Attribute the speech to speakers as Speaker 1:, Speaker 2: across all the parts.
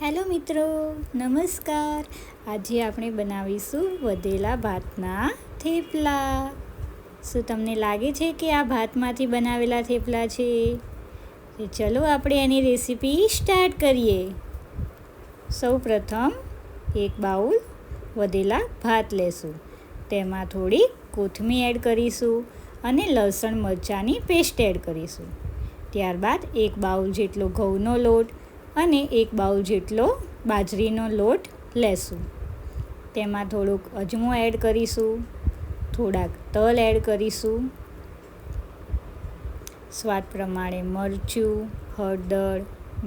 Speaker 1: Hello મિત્રો, નમસ્કાર. આજે આપણે બનાવીશું વધેલા ભાતના થેપલા. શું તમને લાગે છે કે આ ભાતમાંથી બનાવેલા થેપલા છે? ચલો આપણે એની રેસીપી સ્ટાર્ટ કરીએ. સૌપ્રથમ એક બાઉલ વધેલા ભાત લેશું. તેમાં થોડી કોથમીર એડ કરીશું અને લસણ મરચાંની પેસ્ટ એડ કરીશું. ત્યારબાદ એક બાઉલ જેટલો ઘઉંનો લોટ અને એક બાઉલ જેટલો બાજરીનો લોટ લેશું. તેમાં થોડુંક અજમો એડ કરીશું, થોડાક તલ એડ કરીશું, સ્વાદ પ્રમાણે મરચું, હળદર,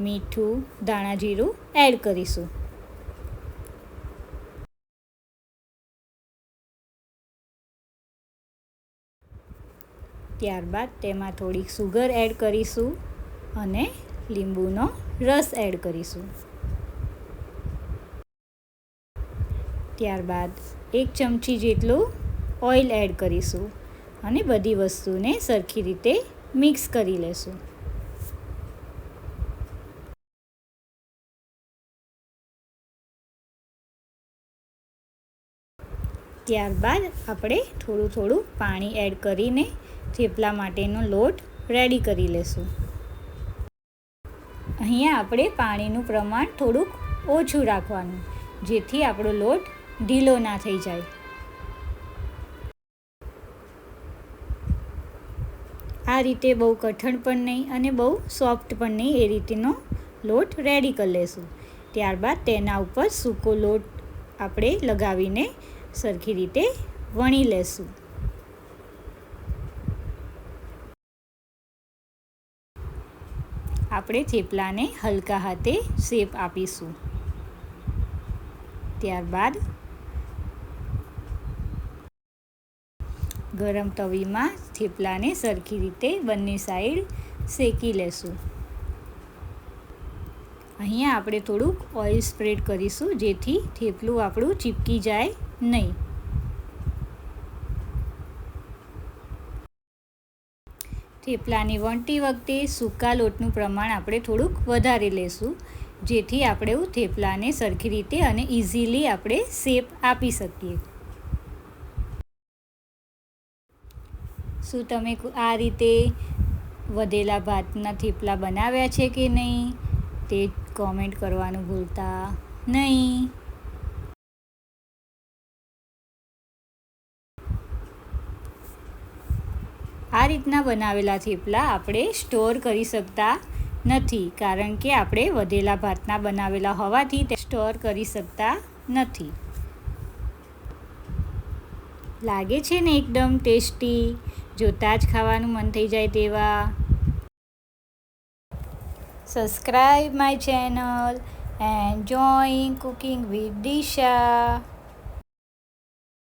Speaker 1: મીઠું, ધાણા જીરું એડ કરીશું. ત્યારબાદ તેમાં થોડીક સુગર એડ કરીશું અને લીંબુનો રસ એડ કરીશું. ત્યારબાદ 1 ચમચી જેટલું ઓઇલ એડ કરીશું અને બધી વસ્તુને સરખી રીતે મિક્સ કરી લેશું. ત્યારબાદ આપણે થોડું પાણી એડ કરીને થેપલા માટેનો લોટ રેડી કરી લેશું. અહીંયા આપણે પાણીનું પ્રમાણ થોડુંક ઓછું રાખવાનું, જેથી આપણો લોટ ઢીલો ના થઈ જાય. આ રીતે બહુ કઠણ પણ નહીં અને બહુ સોફ્ટ પણ નહીં, એ રીતનો લોટ રેડી કરી લેશું. ત્યારબાદ તેના ઉપર સૂકો લોટ આપણે લગાવીને સરખી રીતે વણી લેશું. આપણે થેપલાને હલકા હાથે શેપ આપીશું. ત્યારબાદ ગરમ તવીમાં થેપલાને સરખી રીતે બંને સાઈડ શેકી લેશું. અહીંયા આપણે થોડુંક ઓઇલ સ્પ્રેડ કરીશું, જેથી થેપલું આપણું ચીપકી જાય નહીં. થેપલાને વણતી વખતે સૂકા લોટનું પ્રમાણ આપણે થોડુંક વધારે લેશું, જેથી આપણે થેપલાને સરખી રીતે અને ઇઝીલી આપણે શેપ આપી શકીએ. શું તમે આ રીતે વધેલા ભાતના થેપલા બનાવ્યા છે કે નહીં, તે કોમેન્ટ કરવાનું ભૂલતા નહીં. આ રીતના બનાવેલા થેપલા આપણે સ્ટોર કરી શકતા નથી, કારણ કે આપણે વધેલા ભાતના બનાવેલા હોવાથી તે સ્ટોર કરી શકતા નથી. લાગે છે ને એકદમ ટેસ્ટી, જોતાં જ ખાવાનું મન થઈ જાય તેવા. Subscribe my channel and join cooking with Disha.